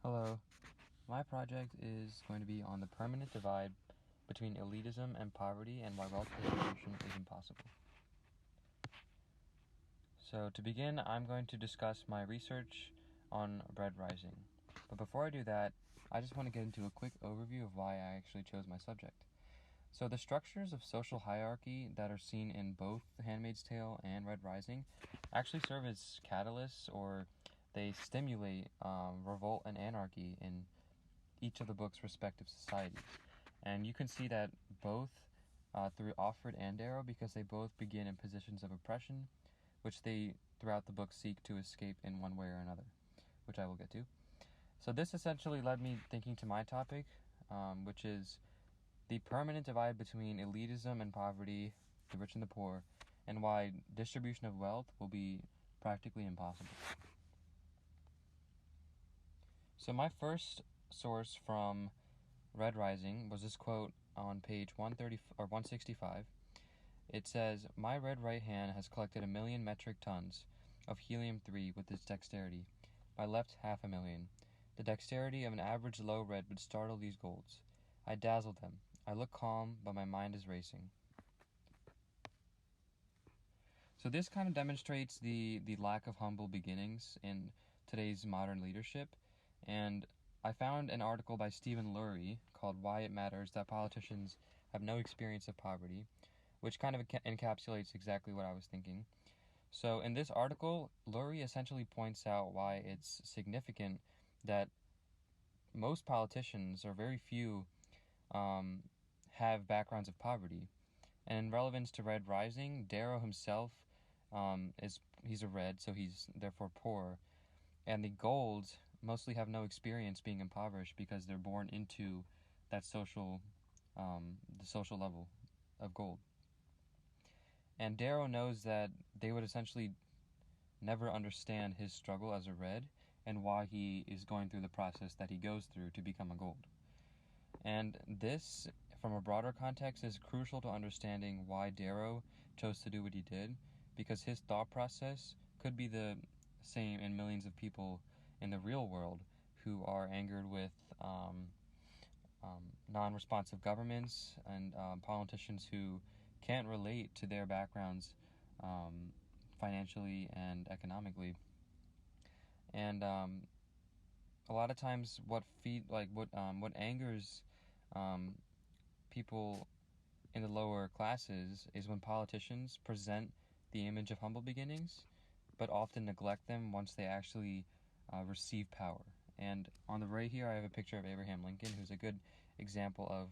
Hello. My project is going to be on the permanent divide between elitism and poverty and why wealth distribution is impossible. So to begin, I'm going to discuss my research on bread rising. But before I do that, I just want to get into a quick overview of why I actually chose my subject. So the structures of social hierarchy that are seen in both The Handmaid's Tale and Red Rising actually serve as catalysts, or they stimulate revolt and anarchy in each of the book's respective societies. And you can see that both through Offred and Darrow, because they both begin in positions of oppression, which they, throughout the book, seek to escape in one way or another, which I will get to. So this essentially led me thinking to my topic, which is the permanent divide between elitism and poverty, the rich and the poor, and why distribution of wealth will be practically impossible. So my first source from Red Rising was this quote on page 165. It says, "My red right hand has collected 1,000,000 metric tons of helium-3 with its dexterity. My left 500,000. The dexterity of an average low red would startle these golds. I dazzle them. I look calm, but my mind is racing." So this kind of demonstrates the lack of humble beginnings in today's modern leadership. And I found an article by Stephen Lurie called "Why It Matters That Politicians Have No Experience of Poverty," which kind of encapsulates exactly what I was thinking. So in this article, Lurie essentially points out why it's significant that most politicians, or very few, have backgrounds of poverty. And in relevance to Red Rising, Darrow himself he's a red, so he's therefore poor. And the Golds mostly have no experience being impoverished because they're born into that the social level of gold. And Darrow knows that they would essentially never understand his struggle as a red and why he is going through the process that he goes through to become a gold. And this, from a broader context, is crucial to understanding why Darrow chose to do what he did, because his thought process could be the same in millions of people in the real world who are angered with non-responsive governments and politicians who can't relate to their backgrounds financially and economically. And a lot of times what angers people in the lower classes is when politicians present the image of humble beginnings, but often neglect them once they actually receive power. And on the right here, I have a picture of Abraham Lincoln, who's a good example of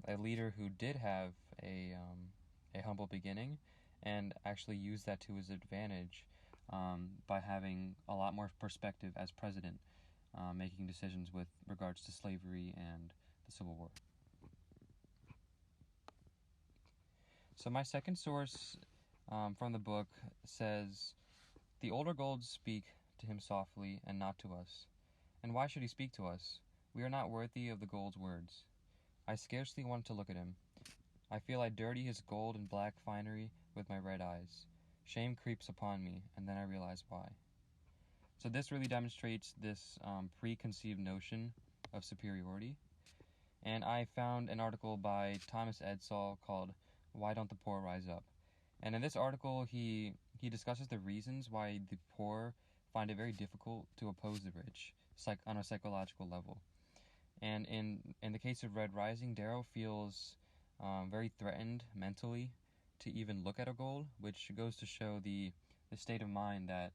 a leader who did have a humble beginning and actually used that to his advantage by having a lot more perspective as president, making decisions with regards to slavery and the Civil War. So my second source from the book says, "The older golds speak to him softly and not to us. And why should he speak to us? We are not worthy of the gold's words. I scarcely want to look at him. I feel I dirty his gold and black finery with my red eyes. Shame creeps upon me, and then I realize why." So this really demonstrates this preconceived notion of superiority. And I found an article by Thomas Edsall called "Why Don't the Poor Rise Up?" And in this article, he discusses the reasons why the poor find it very difficult to oppose the rich, on a psychological level. And in the case of Red Rising, Darrow feels very threatened mentally to even look at a gold, which goes to show the state of mind that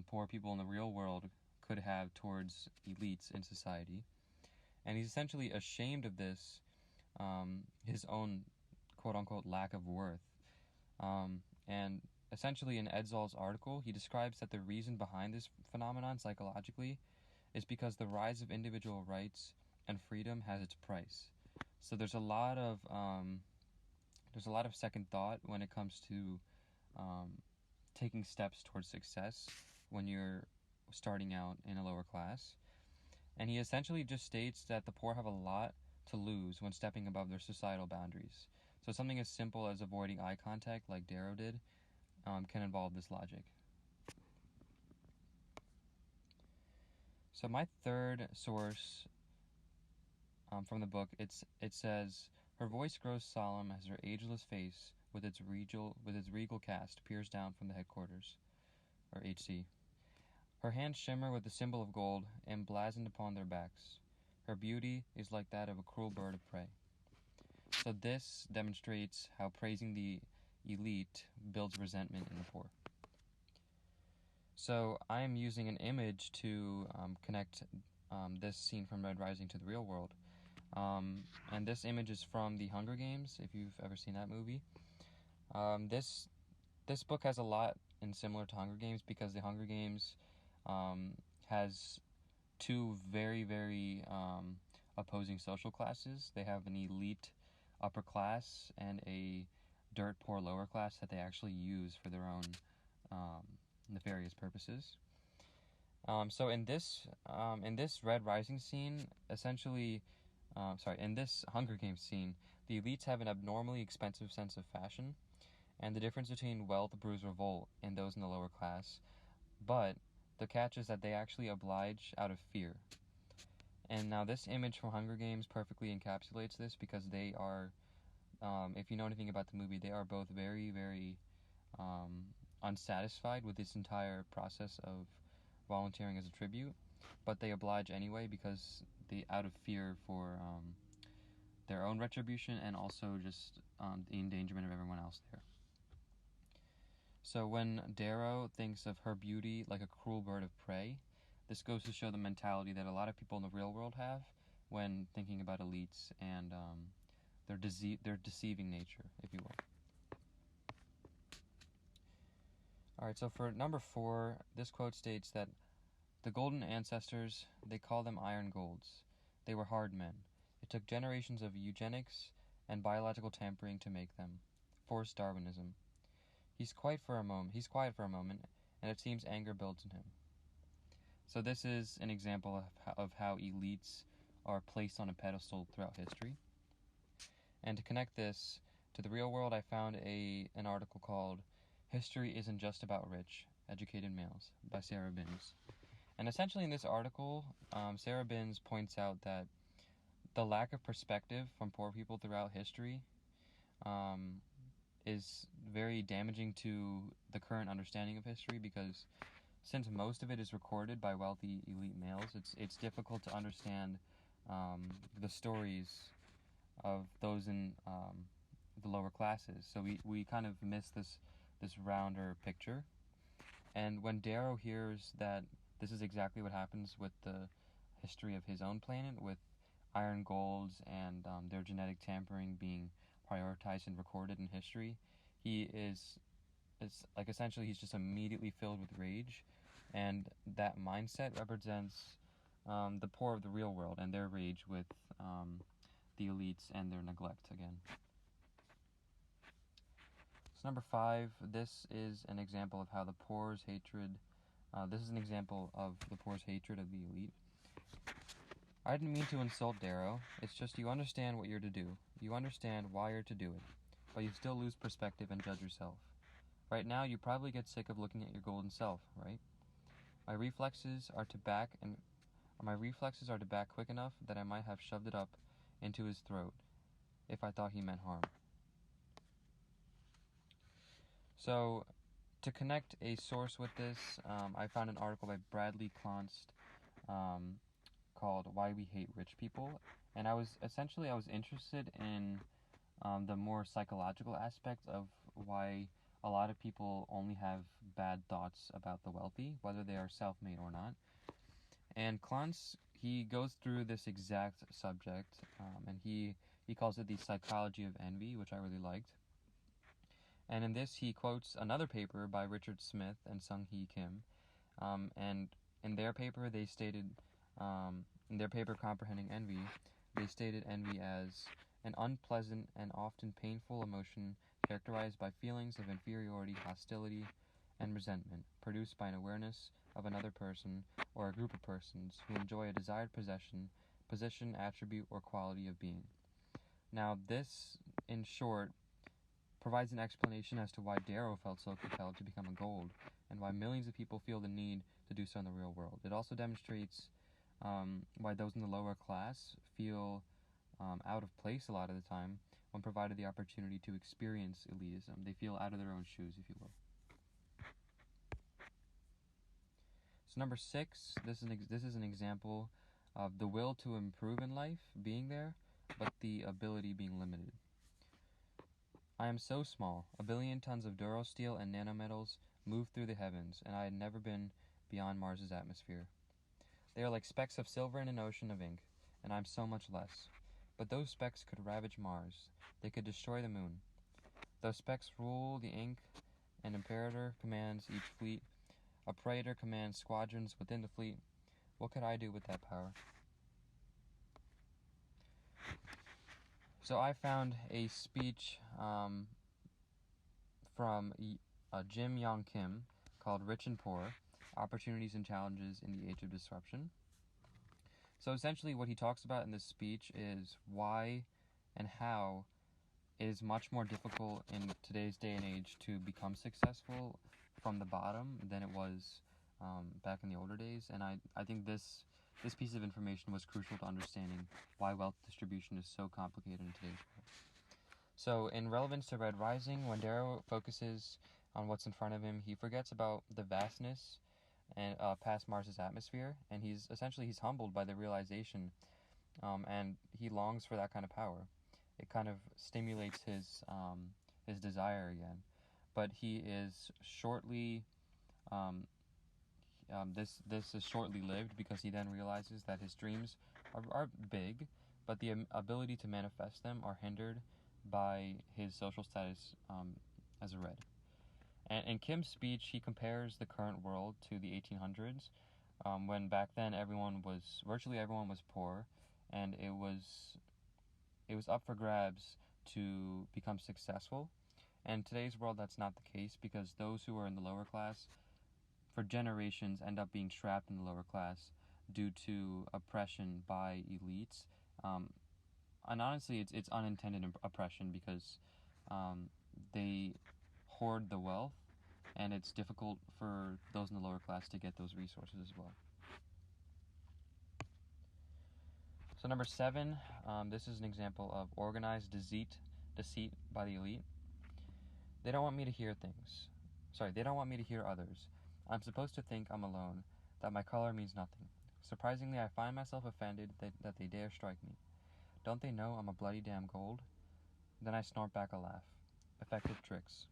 poor people in the real world could have towards elites in society. And he's essentially ashamed of this, his own quote-unquote lack of worth. And essentially in Edsall's article, he describes that the reason behind this phenomenon psychologically is because the rise of individual rights and freedom has its price. So there's a lot of second thought when it comes to taking steps towards success when you're starting out in a lower class. And he essentially just states that the poor have a lot to lose when stepping above their societal boundaries. So something as simple as avoiding eye contact, like Darrow did, can involve this logic. So my third source from the book, it says, her voice grows solemn as her ageless face, with its regal cast, peers down from the headquarters, or HC. Her hands shimmer with the symbol of gold emblazoned upon their backs. Her beauty is like that of a cruel bird of prey. So this demonstrates how praising the elite builds resentment in the poor. So I am using an image to connect this scene from Red Rising to the real world. And this image is from The Hunger Games, if you've ever seen that movie. This book has a lot in similar to Hunger Games because The Hunger Games has two very, very opposing social classes. They have an elite upper class and a dirt poor lower class that they actually use for their own nefarious purposes. So in this Red Rising scene, essentially, in this Hunger Games scene, the elites have an abnormally expensive sense of fashion, and the difference between wealth brews revolt in those in the lower class. But the catch is that they actually oblige out of fear. And now this image from Hunger Games perfectly encapsulates this because they are, if you know anything about the movie, they are both very, very unsatisfied with this entire process of volunteering as a tribute, but they oblige anyway because out of fear for their own retribution and also just the endangerment of everyone else there. So when Darrow thinks of her beauty like a cruel bird of prey, this goes to show the mentality that a lot of people in the real world have when thinking about elites and their deceiving nature, if you will. Alright, so for number 4, this quote states that the golden ancestors, they call them iron golds. They were hard men. It took generations of eugenics and biological tampering to make them. Forced Darwinism. He's quiet for a moment, and it seems anger builds in him. So this is an example of how elites are placed on a pedestal throughout history. And to connect this to the real world, I found an article called "History Isn't Just About Rich, Educated Males" by Sarah Binns. And essentially in this article, Sarah Binns points out that the lack of perspective from poor people throughout history is very damaging to the current understanding of history, because since most of it is recorded by wealthy elite males, it's difficult to understand the stories of those in the lower classes. So we kind of miss this rounder picture. And when Darrow hears that this is exactly what happens with the history of his own planet, with iron golds and their genetic tampering being prioritized and recorded in history, it's like essentially he's just immediately filled with rage, and that mindset represents the poor of the real world and their rage with the elites and their neglect again. So number 5, this is an example of how the poor's hatred. This is an example of the poor's hatred of the elite. I didn't mean to insult Darrow. It's just you understand what you're to do. You understand why you're to do it, but you still lose perspective and judge yourself. Right now, you probably get sick of looking at your golden self, right? My reflexes are to back quick enough that I might have shoved it up into his throat if I thought he meant harm. So, to connect a source with this, I found an article by Bradley Clonst called "Why We Hate Rich People," and I was interested in the more psychological aspect of why a lot of people only have bad thoughts about the wealthy, whether they are self-made or not. And Clonst, he goes through this exact subject, and he calls it the psychology of envy, which I really liked. And in this, he quotes another paper by Richard Smith and Sung-Hee Kim, and in their paper, they stated, in their paper Comprehending Envy, they stated envy as an unpleasant and often painful emotion characterized by feelings of inferiority, hostility, and resentment, produced by an awareness of another person or a group of persons who enjoy a desired position, attribute, or quality of being. Now, this, in short, provides an explanation as to why Darrow felt so compelled to become a gold, and why millions of people feel the need to do so in the real world. It also demonstrates why those in the lower class feel out of place a lot of the time when provided the opportunity to experience elitism. They feel out of their own shoes, if you will. So number 6, this is an example of the will to improve in life being there, but the ability being limited. I am so small. 1 billion tons of durosteel and nanometals move through the heavens, and I had never been beyond Mars's atmosphere. They are like specks of silver in an ocean of ink, and I am so much less. But those specks could ravage Mars. They could destroy the moon. Those specks rule the ink. An imperator commands each fleet. A praetor commands squadrons within the fleet. What could I do with that power? So I found a speech from Jim Yong Kim called Rich and Poor, Opportunities and Challenges in the Age of Disruption. So essentially what he talks about in this speech is why and how it is much more difficult in today's day and age to become successful from the bottom than it was back in the older days. And I think this piece of information was crucial to understanding why wealth distribution is so complicated in today's world. So in relevance to Red Rising, when Darrow focuses on what's in front of him, he forgets about the vastness and past Mars's atmosphere, and he's humbled by the realization, and he longs for that kind of power. It kind of stimulates his desire again, but he is shortly this is shortly lived, because he then realizes that his dreams are big, but the ability to manifest them are hindered by his social status as a red. And in Kim's speech, he compares the current world to the 1800s, when back then virtually everyone was poor, and it was up for grabs to become successful. And in today's world, that's not the case, because those who are in the lower class for generations end up being trapped in the lower class due to oppression by elites. And honestly, it's unintended oppression, because they hoard the wealth, and it's difficult for those in the lower class to get those resources as well. So number 7, this is an example of organized deceit by the elite. They don't want me to hear They don't want me to hear others. I'm supposed to think I'm alone, that my color means nothing. Surprisingly, I find myself offended that they dare strike me. Don't they know I'm a bloody damn gold? Then I snort back a laugh. Effective tricks.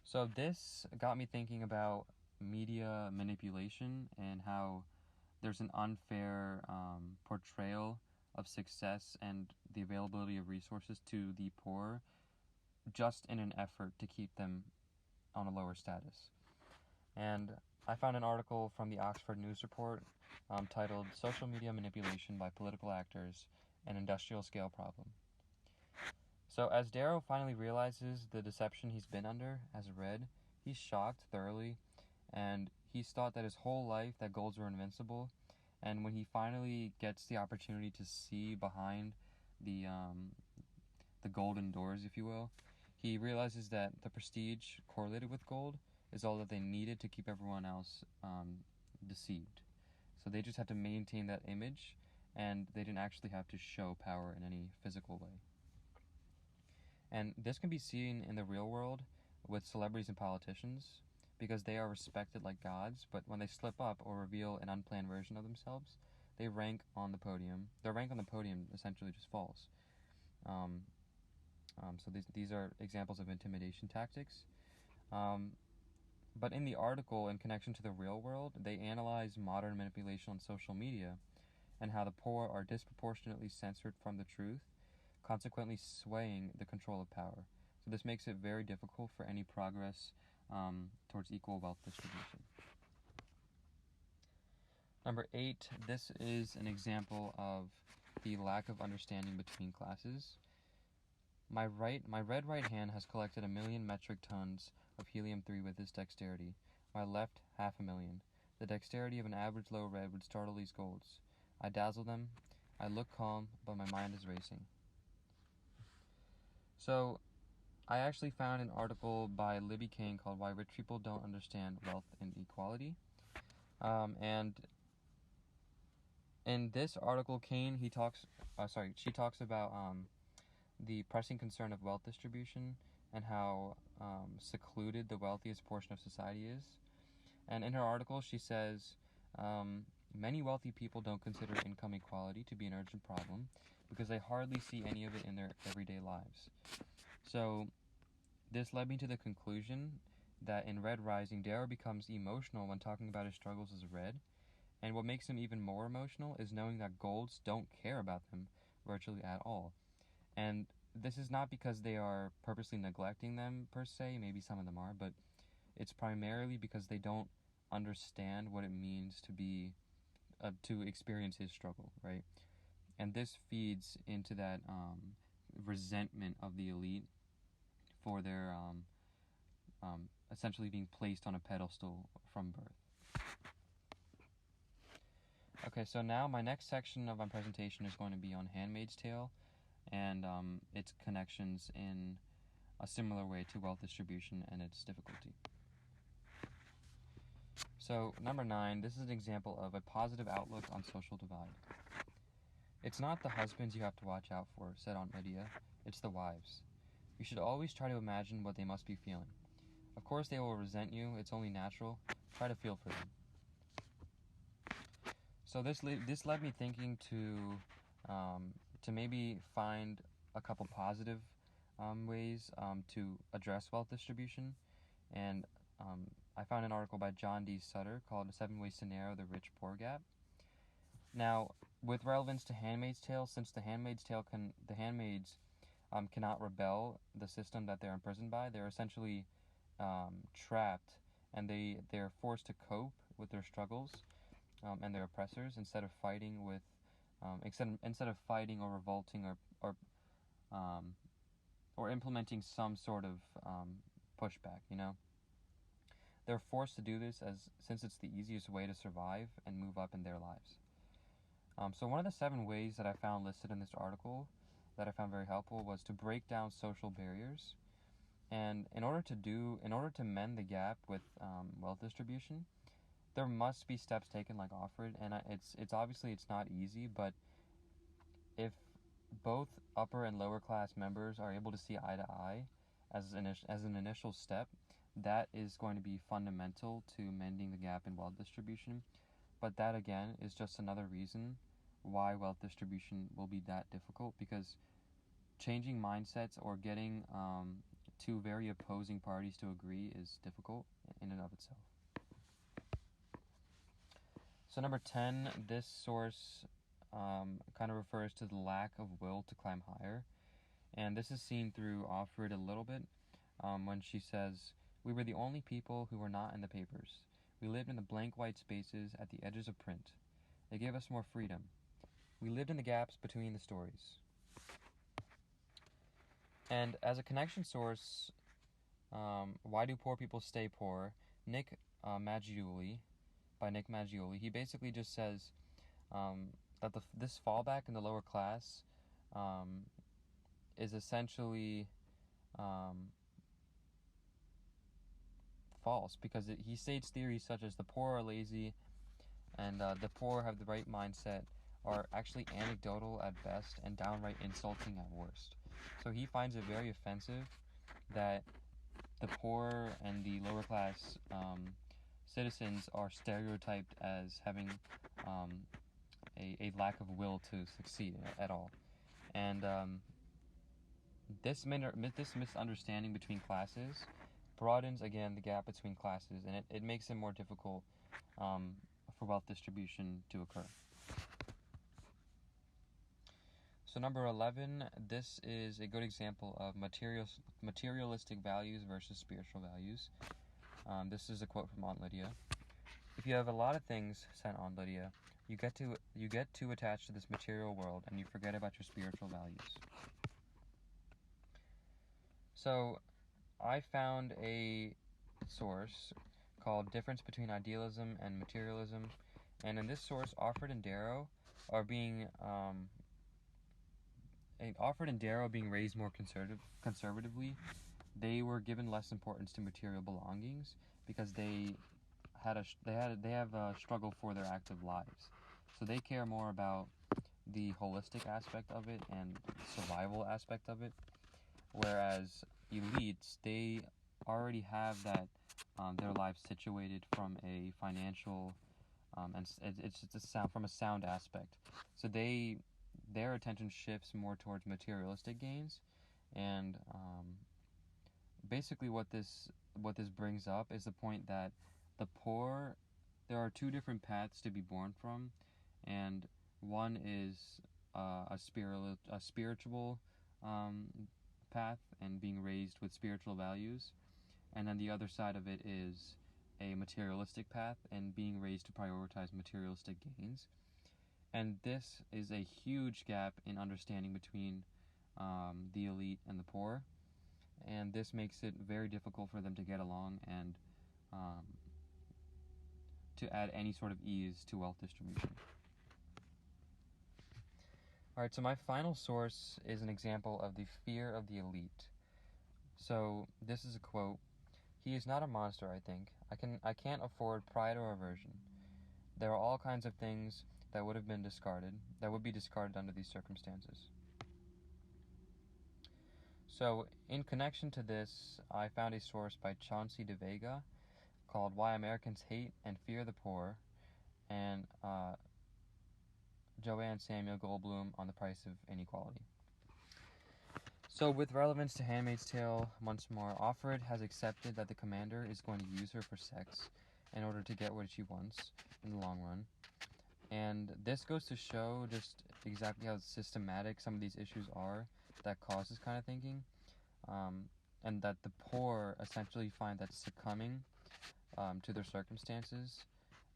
So this got me thinking about media manipulation and how there's an unfair portrayal of success and the availability of resources to the poor, just in an effort to keep them on a lower status. And I found an article from the Oxford News Report titled Social Media Manipulation by Political Actors, an Industrial Scale Problem. So as Darrow finally realizes the deception he's been under as a red, he's shocked thoroughly, and he's thought that his whole life that golds were invincible. And when he finally gets the opportunity to see behind the golden doors, if you will, he realizes that the prestige correlated with gold is all that they needed to keep everyone else deceived. So they just had to maintain that image, and they didn't actually have to show power in any physical way. And this can be seen in the real world with celebrities and politicians, because they are respected like gods, but when they slip up or reveal an unplanned version of themselves, they rank on the podium. Their rank on the podium essentially just falls. So these are examples of intimidation tactics. But in the article, in connection to the real world, they analyze modern manipulation on social media and how the poor are disproportionately censored from the truth, consequently swaying the control of power. So this makes it very difficult for any progress towards equal wealth distribution. Number 8, this is an example of the lack of understanding between classes. My red right hand has collected 1 million metric tons of helium-3 with this dexterity. My left, 500,000. The dexterity of an average low red would startle these golds. I dazzle them. I look calm, but my mind is racing. So, I actually found an article by Libby King called Why Rich People Don't Understand Wealth and Equality. And in this article, she talks about the pressing concern of wealth distribution and how secluded the wealthiest portion of society is. And in her article, she says, many wealthy people don't consider income equality to be an urgent problem because they hardly see any of it in their everyday lives. So this led me to the conclusion that in Red Rising, Darrow becomes emotional when talking about his struggles as Red, and what makes him even more emotional is knowing that Golds don't care about them virtually at all. And this is not because they are purposely neglecting them per se, maybe some of them are, but it's primarily because they don't understand what it means to experience his struggle, right? And this feeds into that resentment of the elite for their essentially being placed on a pedestal from birth. Okay, so now my next section of my presentation is going to be on Handmaid's Tale and its connections in a similar way to wealth distribution and its difficulty. So, number 9, this is an example of a positive outlook on social divide. It's not the husbands you have to watch out for, said Aunt Lydia. It's the wives. You should always try to imagine what they must be feeling. Of course they will resent you, it's only natural. Try to feel for them. So this led me thinking to maybe find a couple positive ways to address wealth distribution, and I found an article by John D. Sutter called "A 7 Ways to Narrow the Rich-Poor Gap." Now, with relevance to Handmaid's Tale, since the handmaids cannot rebel the system that they're imprisoned by, they're essentially trapped, and they're forced to cope with their struggles and their oppressors instead of fighting or revolting or implementing some sort of pushback. They're forced to do this since it's the easiest way to survive and move up in their lives. So one of the 7 ways that I found listed in this article that I found very helpful was to break down social barriers. And in order to mend the gap with wealth distribution, there must be steps taken like offered, and it's obviously not easy, but if both upper and lower class members are able to see eye to eye as an initial step, that is going to be fundamental to mending the gap in wealth distribution. But that again is just another reason why wealth distribution will be that difficult, because changing mindsets or getting 2 very opposing parties to agree is difficult in and of itself. So number 10, this source kind of refers to the lack of will to climb higher. And this is seen through Offred a little bit when she says, "We were the only people who were not in the papers. We lived in the blank white spaces at the edges of print. They gave us more freedom. We lived in the gaps between the stories." And as a connection source, Why Do Poor People Stay Poor? Nick Maggiulli, he basically just says that this fallback in the lower class is essentially false, because he states theories such as the poor are lazy and the poor have the right mindset are actually anecdotal at best and downright insulting at worst. So he finds it very offensive that the poor and the lower class citizens are stereotyped as having a lack of will to succeed at all. And this misunderstanding between classes broadens, again, the gap between classes, and it makes it more difficult for wealth distribution to occur. So number 11, this is a good example of materialistic values versus spiritual values. This is a quote from Aunt Lydia. "If you have a lot of things," said Aunt Lydia, you get too attached to this material world and you forget about your spiritual values." So I found a source called Difference Between Idealism and Materialism, and in this source, Offred and Darrow being raised more conservatively. They were given less importance to material belongings because they they have a struggle for their active lives, so they care more about the holistic aspect of it and survival aspect of it, whereas elites, they already have that their lives situated from a financial and it's just from a sound aspect. So their attention shifts more towards materialistic gains, and basically what this brings up is the point that the poor, there are two different paths to be born from, and one is a spiritual path and being raised with spiritual values, and then the other side of it is a materialistic path and being raised to prioritize materialistic gains. And this is a huge gap in understanding between the elite and the poor, and this makes it very difficult for them to get along and to add any sort of ease to wealth distribution. Alright, so my final source is an example of the fear of the elite. So this is a quote: "He is not a monster, I think. I can't afford pride or aversion. There are all kinds of things that would be discarded under these circumstances." So, in connection to this, I found a source by Chauncey de Vega called "Why Americans Hate and Fear the Poor," and Joanne Samuel Goldblum on "The Price of Inequality." So, with relevance to Handmaid's Tale, once more, Offred has accepted that the commander is going to use her for sex in order to get what she wants in the long run. And this goes to show just exactly how systematic some of these issues are that cause this kind of thinking, and that the poor essentially find that succumbing to their circumstances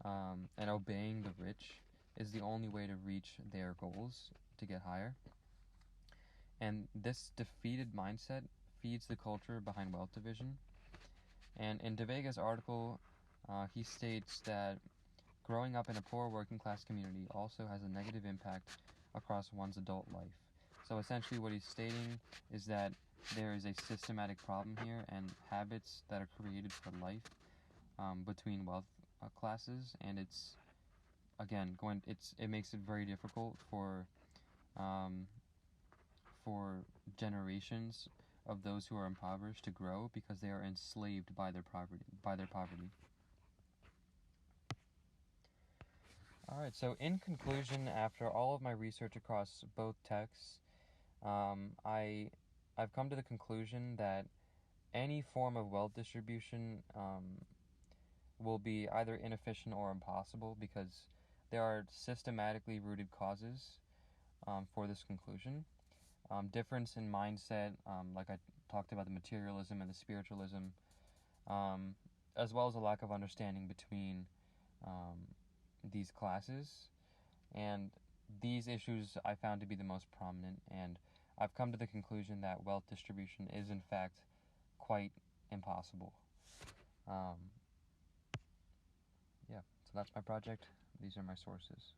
and obeying the rich is the only way to reach their goals to get higher. And this defeated mindset feeds the culture behind wealth division. And in De Vega's article, he states that growing up in a poor working class community also has a negative impact across one's adult life. So essentially what he's stating is that there is a systematic problem here and habits that are created for life between wealth classes, and it's again it makes it very difficult for generations of those who are impoverished to grow because they are enslaved by their poverty. Alright, so in conclusion, after all of my research across both texts, I've come to the conclusion that any form of wealth distribution will be either inefficient or impossible because there are systematically rooted causes for this conclusion. Difference in mindset, like I talked about the materialism and the spiritualism, as well as a lack of understanding between these classes, and these issues I found to be the most prominent, and I've come to the conclusion that wealth distribution is in fact quite impossible. Yeah, so that's my project. These are my sources.